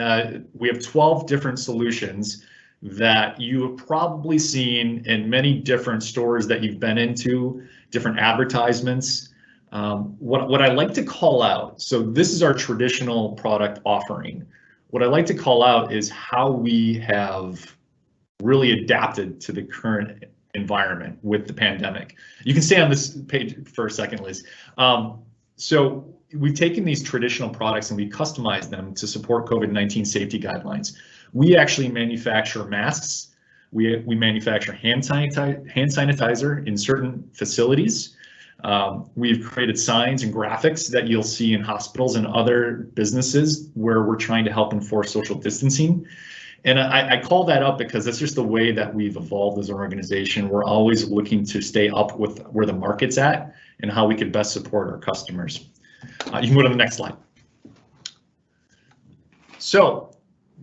We have 12 different solutions that you have probably seen in many different stores that you've been into, different advertisements. What I like to call out, so this is our traditional product offering. What I like to call out is how we have really adapted to the current environment with the pandemic. You can stay on this page for a second, Liz. So we've taken these traditional products and we customized them to support COVID-19 safety guidelines. We actually manufacture masks. We manufacture hand sanitizer in certain facilities. We've created signs and graphics that you'll see in hospitals and other businesses where we're trying to help enforce social distancing. And I call that up because that's just the way that we've evolved as an organization. We're always looking to stay up with where the market's at and how we could best support our customers. You can go to the next slide. So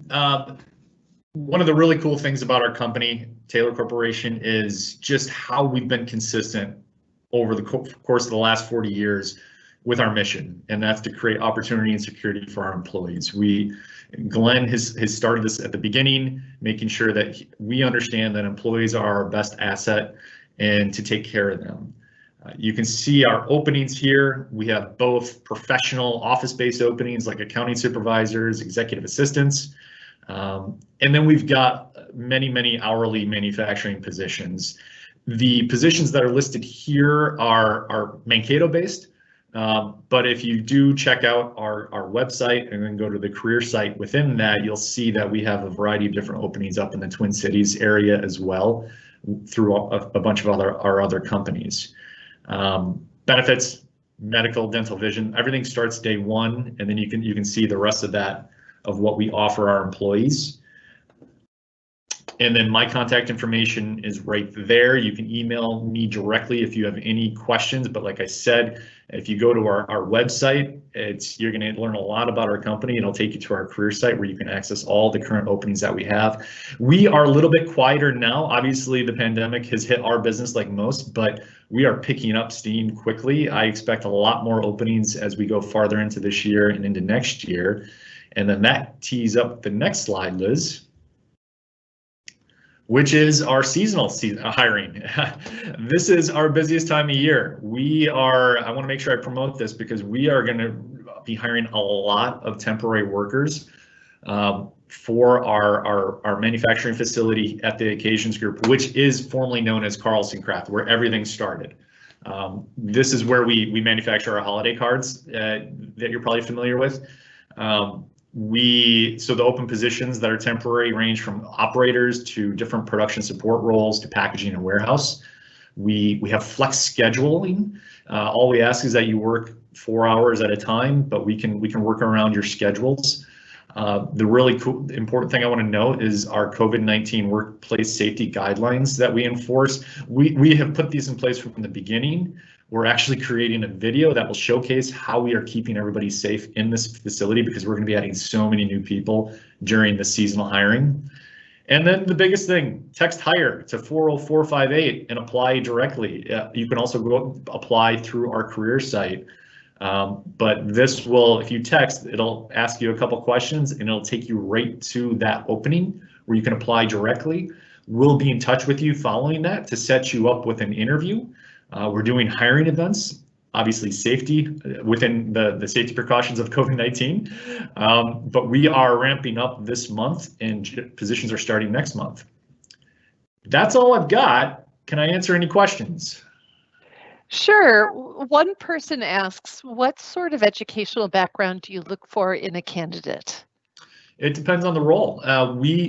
one of the really cool things about our company, Taylor Corporation, is just how we've been consistent over the course of the last 40 years with our mission, and that's to create opportunity and security for our employees. Glenn has started this at the beginning, making sure that we understand that employees are our best asset and to take care of them. You can see our openings here. We have both professional office-based openings like accounting supervisors, executive assistants, and then we've got many, many hourly manufacturing positions. The positions that are listed here are Mankato-based. But if you do check out our website and then go to the career site within that, you'll see that we have a variety of different openings up in the Twin Cities area as well through a bunch of our other companies. Benefits, medical, dental, vision, everything starts day one, and then you can see the rest of that of what we offer our employees. And then my contact information is right there. You can email me directly if you have any questions. But like I said, if you go to our website, you're going to learn a lot about our company. It'll take you to our career site where you can access all the current openings that we have. We are a little bit quieter now. Obviously, the pandemic has hit our business like most, but we are picking up steam quickly. I expect a lot more openings as we go farther into this year and into next year. And then that tees up the next slide, Liz, which is our seasonal hiring. This is our busiest time of year. I want to make sure I promote this because we are going to be hiring a lot of temporary workers. for our manufacturing facility at the Occasions Group, which is formerly known as Carlson Craft, where everything started. This is where we manufacture our holiday cards that you're probably familiar with. So the open positions that are temporary range from operators to different production support roles to packaging and warehouse. We have flex scheduling. All we ask is that you work 4 hours at a time, but we can work around your schedules. The really cool, important thing I want to note is our COVID-19 workplace safety guidelines that we enforce. We have put these in place from the beginning. We're actually creating a video that will showcase how we are keeping everybody safe in this facility, because we're going to be adding so many new people during the seasonal hiring. And then the biggest thing, text HIRE to 40458 and apply directly. You can also go apply through our career site. But this will, if you text, it'll ask you a couple questions and it'll take you right to that opening where you can apply directly. We'll be in touch with you following that to set you up with an interview. We're doing hiring events, obviously safety within the safety precautions of COVID-19, but we are ramping up this month and positions are starting next month. That's all I've got. Can I answer any questions? Sure. One person asks, what sort of educational background do you look for in a candidate? It depends on the role.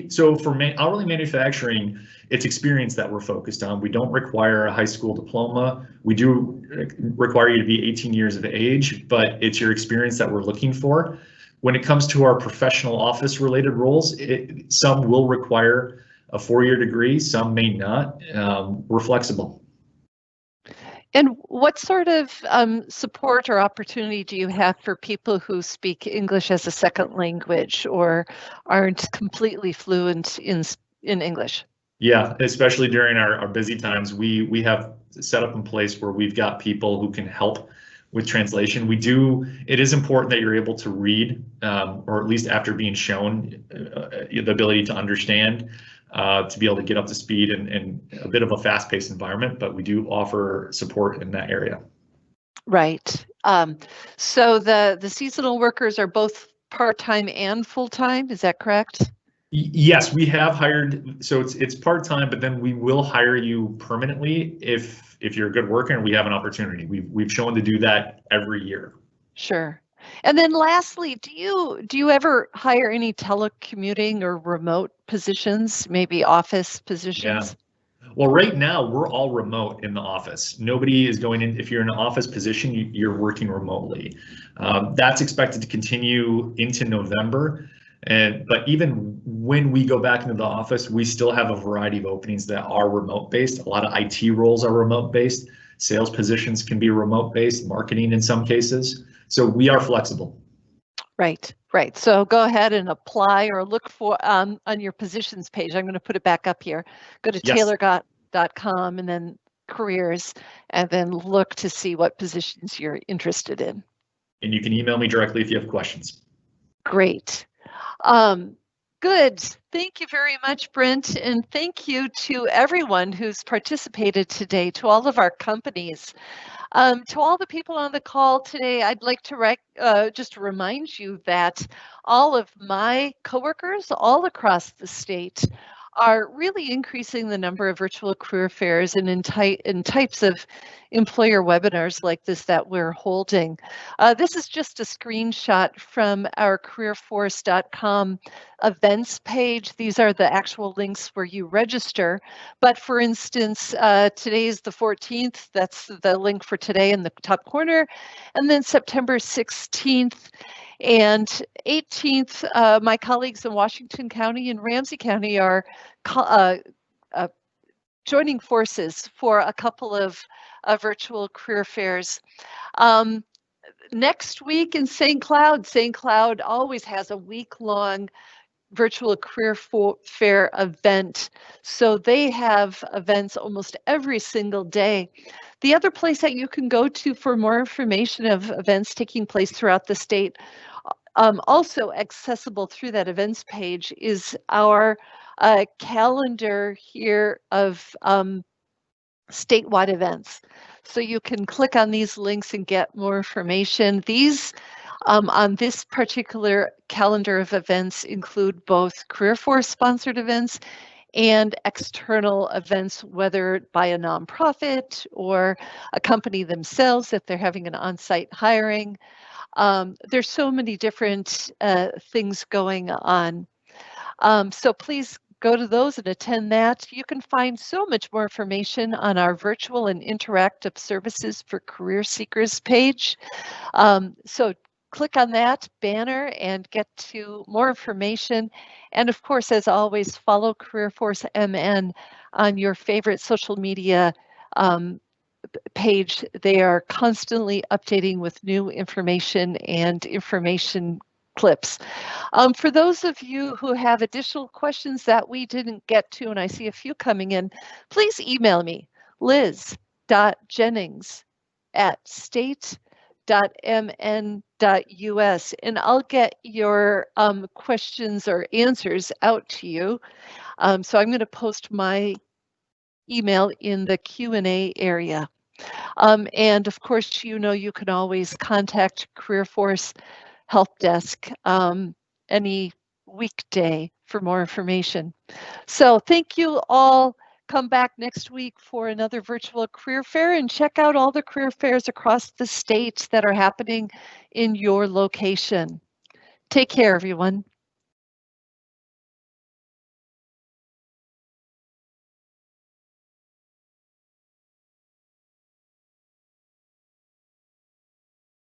So for hourly manufacturing, it's experience that we're focused on. We don't require a high school diploma. We do require you to be 18 years of age, but it's your experience that we're looking for. When it comes to our professional office related roles, some will require a 4-year degree, some may not. We're flexible. And what sort of support or opportunity do you have for people who speak English as a second language or aren't completely fluent in English? Yeah, especially during our busy times, we have set up in place where we've got people who can help with translation. It is important that you're able to read, or at least after being shown the ability to understand, to be able to get up to speed in a bit of a fast-paced environment, but we do offer support in that area. Right. So the seasonal workers are both part-time and full-time, is that correct? Yes, we have hired, so it's part-time, but then we will hire you permanently if you're a good worker and we have an opportunity. We've shown to do that every year. Sure. And then lastly, do you ever hire any telecommuting or remote positions, maybe office positions? Yeah. Well, right now we're all remote in the office. Nobody is going in. If you're in an office position, you're working remotely. That's expected to continue into November. But even when we go back into the office, we still have a variety of openings that are remote based. A lot of IT roles are remote based. Sales positions can be remote based, marketing in some cases. So we are flexible. Right. So go ahead and apply or look for on your positions page. I'm going to put it back up here. Go to taylor.com and then careers, and then look to see what positions you're interested in. And you can email me directly if you have questions. Great. Good. Thank you very much, Brent, and thank you to everyone who's participated today, to all of our companies. To all the people on the call today, I'd like to just remind you that all of my coworkers all across the state are really increasing the number of virtual career fairs and in types of employer webinars like this that we're holding. This is just a screenshot from our careerforce.com events page. These are the actual links where you register. But for instance, today is the 14th. That's the link for today in the top corner. And then September 16th and 18th, my colleagues in Washington County and Ramsey County are joining forces for a couple of virtual career fairs. Next week in St. Cloud always has a week-long virtual career fair event. So they have events almost every single day. The other place that you can go to for more information of events taking place throughout the state, also accessible through that events page, is our calendar here of statewide events. So you can click on these links and get more information. These On this particular calendar of events include both Career Force sponsored events and external events, whether by a nonprofit or a company themselves if they're having an on-site hiring. There's so many different things going on. So please go to those and attend that. You can find so much more information on our virtual and interactive services for career seekers page. So click on that banner and get to more information. And of course, as always, follow Career Force MN on your favorite social media page. They are constantly updating with new information and information clips. For those of you who have additional questions that we didn't get to, and I see a few coming in, please email me, liz.jennings@state.mn.us, and I'll get your questions or answers out to you. So I'm going to post my email in the Q&A area. And of course, you can always contact Career Force Help Desk any weekday for more information. So thank you all. Come back next week for another virtual career fair and check out all the career fairs across the state that are happening in your location. Take care, everyone.